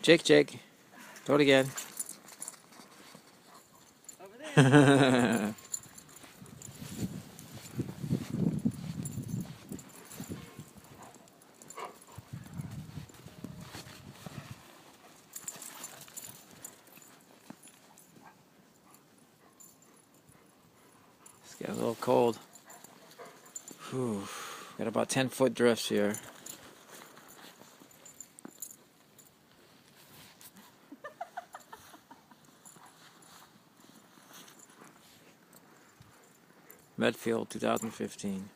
Jake. Do it again. Over there. It's getting a little cold. Whew. Got about 10-foot drifts here. Medfield, 2015.